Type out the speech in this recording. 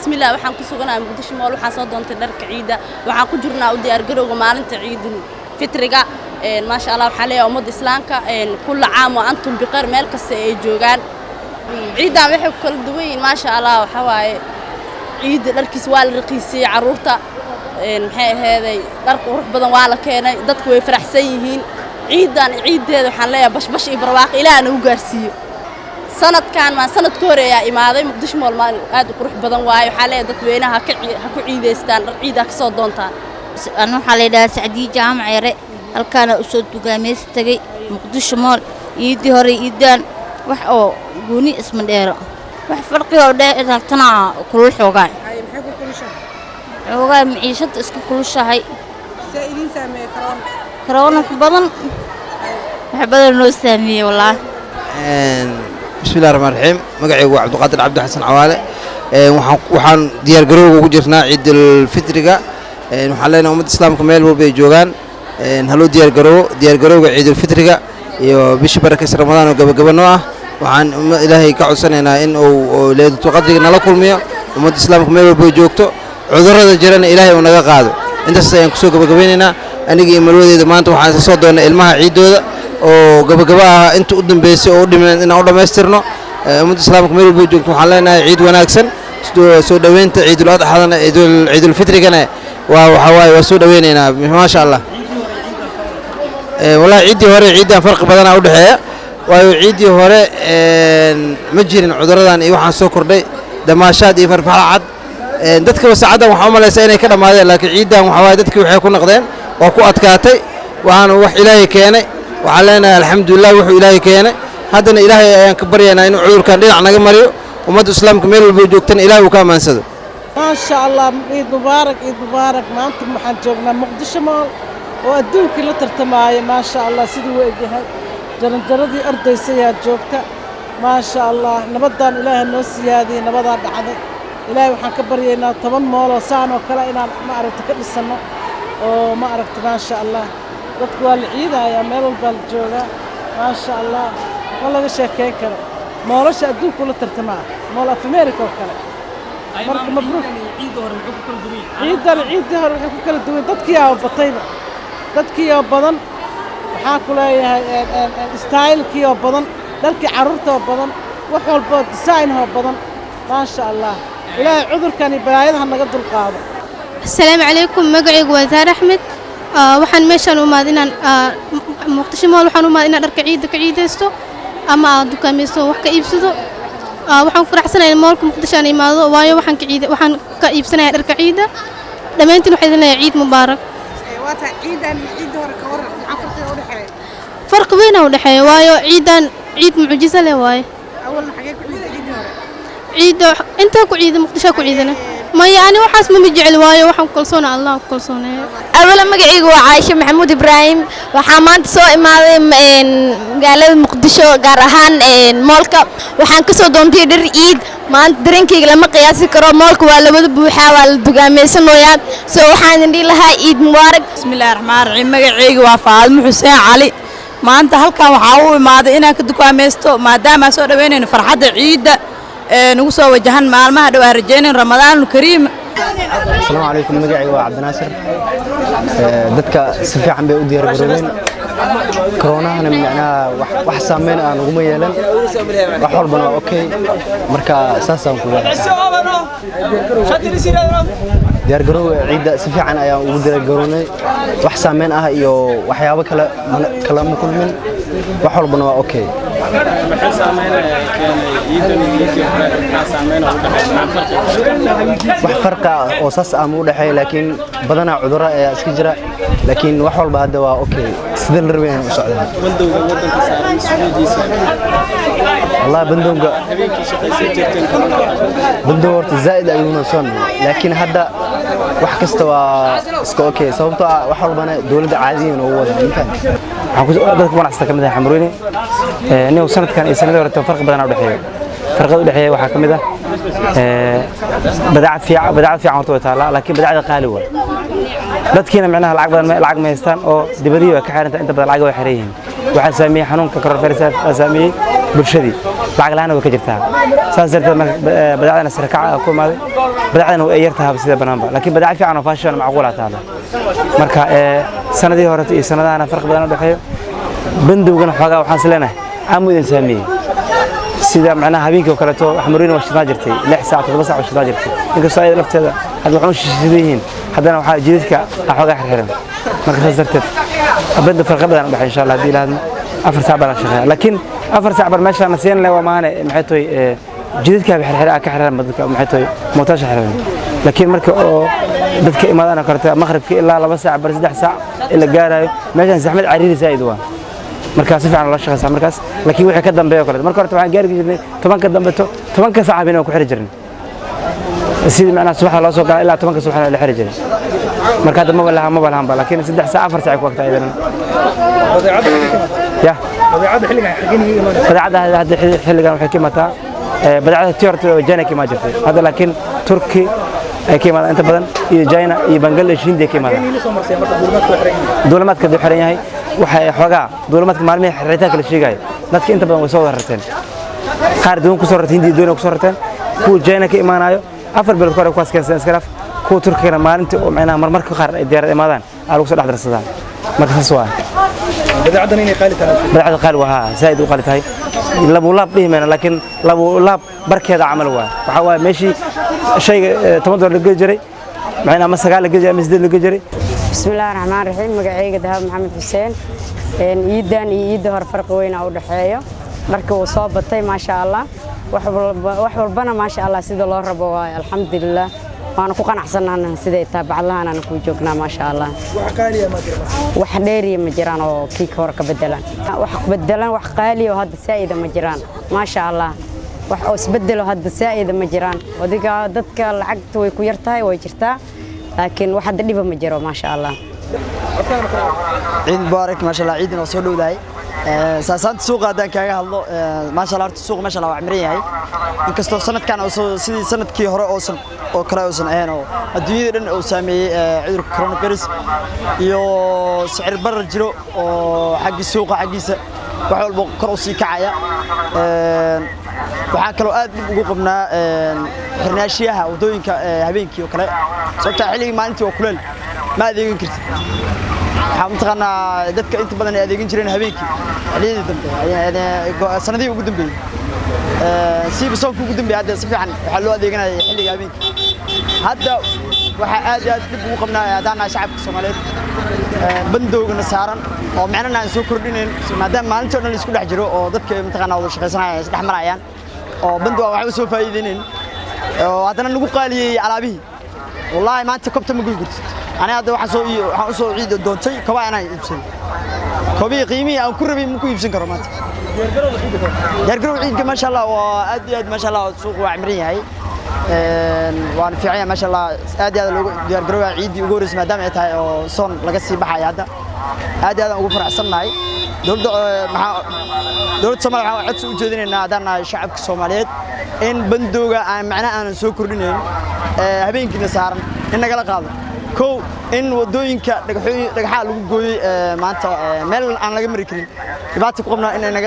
bismillah waxaan ku suganahay muqdisho mool waxaan soo doontay dharka ciida waxaan ku jirnaa u diyaar garowga maalinta ciidul fitriga ما شاء الله وحاليا ومد إسلامك كل عام وأنتم بخير مالك السجوجان عيد عم يحب كل دوين ما شاء الله وحواي عيد لركي سوال رقيسي عرورته هذا درك وروح بدن وعلى كنا ضدك ويفرح سيهين عيد هذا وحاليا بش إبرواق إلى أنا وجرسي سنة كان مع سنة كوريا إمادة مقدش مول ما هذا وروح بدن واي وحاليا ضد وينها هكو عيد استان عيدك صدونتا أنا حاليا سعدي جامع عرق halkaana u soo dugaameys tagay muqdisho mool iidii hore iidaan wax oo gooni isma dheero wax farqi oo dheertana kulul xoogaa ay maxay ku kulushahay xoogaa maciishada iska kulushahay saa'idin saamee karoona badan wax badan loo saamiyay wallahi bismillaahir rahmaanir rahiim magacaygu waa Cabdiqaadir Cabdi Xasan Cawaale waxaan diyaar garowga ugu jirnaa ciidul fitriga waxaan leenahay ummadda islaamka meel walba ay joogaan هلو ديار جرو عيد الفطر يو بيش بركة رمضان وجب نوع وعن إلهي كعسنا إن أو ليد تقدر نلاقول مية ومد الإسلام كمل بوجوكتو عذر هذا جرنا إلهي ونجاقاده أنت سينكسو جبنا أنا جي ملودي دمان وحنا صدقنا المها عيد هذا وجب أنت قدام بيس قدام إن أولا ما يسترنا ومد الإسلام كمل بوجوكتو حلنا عيد وناكسن سود وين عيد الأضحى حلنا عيد الفطر كنا وحواي وسود ويننا ما شاء الله والله عيدي هوري عيدان فرق بدنا أود حياة وعيدي هوري مجرين عذران يوحنا سكر دي دماشات يفرح عاد دتك وسعادة وحمل سيني كده ما لكن عيدان وحوادتك وحيكون نقدين وقوات كاتي وأنا وح إلهي كيني وعلينا الحمد لله وح إلهي كيني هذا إلهي كبرينا إنه عذر كان لنا عنا جمريو ومد إسلام كمل الوجوكتن إلهي وكان منسده ما شاء الله عيد مبارك ما أنتم محجبنا مقدش مال وأدوك اللي ترتماية ما شاء الله سيدي وجهها جردي أرضي سياد جوكتا ما شاء الله نبضان إله النص هذه نبضان بعد إلهي وحن كبرينا طبعا مولا سان وكلا إنا ما عرفت كل السنة وما عرفت ما شاء الله رتقوا العيد يا ميرو بالجوغا ما شاء الله والله شيء كيكر مولاش أدوك اللي ترتماية مولا في أمريكا وكلا مبروك عيد هر كل دوين ضدك يا بطيبة dadkii oo badan waxa ku leeyahay style-kii oo badan dalkii carruurta oo badan wax walba design oo badan ma sha Allah ilaahay cudurkani balaayada naga dul qaado assalaamu calaykum magacaygu waa Zaar Axmed waxaan meeshan u maad inaan muqdisho mool waxaan u maad inaan dharka ciida ka ciideysto ama dukaameysto wax ka iibsado waxaan faraxsanahay moolka muqdisho aan imaado waayo waxaan ka iibsanayaa dharka ciida dhamaantiin waxay leeyahay ciid mubaarak عيدان عيد هور كور عفرتي ودحي فرق بينه ودحي وايو عيد معجزة له واي أول حاجة عيد هور عيد أنت كو عيد مقدشة كو عيدنا ما يعني وحاس ما مجعل وايو وحن كل صونة الله كل صونة أولا مقعيق وعايشة محمود إبراهيم وحامان تسوء ماذا قال مقدشة قارهان مولكا وحان كسو دونتي در عيد ما أنت درينكي لما قياسي كرو مولك ولا بدبوحة ولا دقاميسن وياب سو وحان ندي لها عيد مبارك بسم الله الرحمن الرحيم مقعيق وفاطمة حسين علي ما أنت هلكا وحاوي ماذا إنا كدقاميستو ما دام سو دوينين فرحة عيد نوصل وجهان مالما دو رجين رمضان الكريم السلام عليكم مقعي وعبد الناصر دتك سفي عم بيودي يرجعون كورونا أنا معناها وحسامين أنا وميلان وحول بنا أوكي مركا أساسا كذا ديار جرو عيد سفي عن أيام ودي يرجعون وحسامين يو وحيابا كلام كل من وحول بنا أوكي wax farqa oo saas ah ma u dhaxay laakiin badana cudurro ayaa iska jira laakiin wax walba hadda waa okay sida la rabay inuu socdo bandowga wadanka saaran suudiisa والله بندونجا بندور زائد أيونا صن لكن هذا وحكستوا سكوكي صوبته وحربنا دولة عاديين هو المفهوم. عقول أدرك وانا استكملها حمروني إنه سنة كان السنة ورا فرق بدنا ودحية فرق ودحية وحكم ذا بدعت في عمرته تعالى لكن بدعت قالوا dadkiina macnaha lacag ma haystaan oo dibadiiba ka xiranta inta badan lacag way xirayeen waxa saamiyay xanuunka coronavirus saamiyay bulshadii lacag la'aan way ka jirtaa saas darteed badacadana sarakaca ku imaaday badacadana way yartahay sida banaanba laakiin badac fiican oo fashion macquul ah taala marka sanadii hore iyo sanadaana farq badan u dhaxeeyo bandowgana xogaa waxaan isleeyahay amudan saamiyay sida macnaha habeenkii oo kale to xamuriin waa shidnaa jirtay 6 saac 7 saac shidnaa jirtay inkastoo ay lafteeda hadda waxaan shishiideen haddana waxaa jidadka xogaa xirxiran marka saas darteed abada farq badan u dhaxeeyo insha Allah hadii ilaahna 4 saac baan shaqeeyaa laakiin 4 saac bar meesha nasiin leh waa maana maxay tahay jidadka xirxiran ka xiran madka maxay tahay mootasha xiran laakiin marka oo dadka imaadana karta maghribka ilaa 2 saac bar 3 saac ila gaarayo meeshan saxmad cariiri saayid waa markaas si fiican loo shaqeysaa markaas laakiin wixii ka dambeeyo kale marka hore waxaan gaari jirnay 10 ka dambe 10 ka saac baan ku xiri jirnay sidii macnaha subaxda loo soo galay ilaa 10 ka subaxna la xiri jiray marka hadda ma balahan laakiin 3 saac 4 saac ku waqti aydan ya badeecada hadda xilligan waxay ka mataa badeecada tiorto China ma jirtay hadda laakiin Turki ay ka imaadaan inta badan iyo China iyo Bangladesh Hindiya ka imaadaan duulimaadka dib xiran yahay waxa xogaa duulimaadka maalmaha xiritaanka la sheegay dadka inta badan way soo rarteen qaar doon ku soo rarteen Hindiya doon ku soo rarteen kuwa China ka imaanayo afar bilood kore ku askeensan iskaraaf kuwa Turkiga maalintii oo macnaha marmarka qaar ay diyaarad imaadaan aan ugu soo dhaxdarsadaan marka saas waa badeecadana inay qaali tahay badeecada qaali waa zaid u qaali tahay labo laab dhimayna laakiin labo laab barkeeda amal waa waxa waa meeshii shayga $10 la geejiray macnaha ma sagaal la geejiray ama 8 la geejiray bismillaahir rahmaanir rahiim magacayga Dahab Maxamed Xuseen iidan iyo iid hor farq weyn u dhaxeeyo marka uu soo batay ma sha Allah wax walbana ma sha Allah sida loo rabo waa alxamdulillah waana ku qanacsanaana sida taabaclahan aan ku joognaa ma sha Allah wax qaaliya ma jiraan wax dheeriya ma jiraan oo kii hore ka bedelan wax qaaliya oo hadda saa'ida ma jiraan ma sha Allah wax oo isbedelo hadda saa'ida ma jiraan wadiga dadka lacagtu way ku yartahay way jirtaa laakiin wax hadda dhiba ma jiro ma sha Allah ciid mubaarak ma sha Allah ciidina soo dhowdahay saasaanta suuqa hadaan kaaga hadlo ma sha Allah suuqa ma sha Allah waa cimran yahay inkastoo sanadkan sidii sanadkii hore oo kale oosan ahayn oo adduunyada dhan oo saameeyay cudurka coronavirus iyo sicir barar jiro oo xaggi suuqa xaggiisa wax walba kor u sii kacaya waxaan kaloo aad dib ugu qabnaa xirnaashiyaha wadooyinka habeenkii oo kale sababta xilliga maalintii oo kuleel ma adeegan kartid waxaan mutaqaanaa dadka inta badan ay adeegan jireen habeenkii xilliyadii dambe sanadihii ugu dambeeyay siiba soonka ugu dambeeyay hadda si fiican waxaa loo adeeganayay xilliga habeenkii hadda waxaa aad dib ugu qabnaa haddaan shacabka Soomaaliyeed bandowgana saaran oo macnaha aan soo kordhinayn maadaama maalintii oo dhan la isku dhex jiro oo dadka mutaqaanaa wada shaqaysanayaan is dhex marayaan oo bandowga waxba soo faa'iideyneen oo haddana nagu qaaliyay alaabihii wallahi maanta kobta ma guul gurtid أنا هذا واحد waxaan u soo ciid doontay kaba inaan iibsado kabii qiimii aan ku rabay ma ku iibsan karo maanta yargarow ciidka ma sha Allah waa aad ma sha Allah suuq waa cimran yahay waan fiicay ma sha Allah aad loogu yargarow ciidii ugu horeysay maadaama ay tahay oo soon laga sii baxay hadda aad ugu faraxsanahay dawladda Soomaaliya waxaan codsi u jeedinaynaa hadana shacabka Soomaaliyeed in bandowga aan macna aan soo kordhinayn habeenkii saaran in naga la qaado كو إن ودوينك دقحة لوجوي معناتها مال أنا لقى مريكين يبعث قمنا إن نجا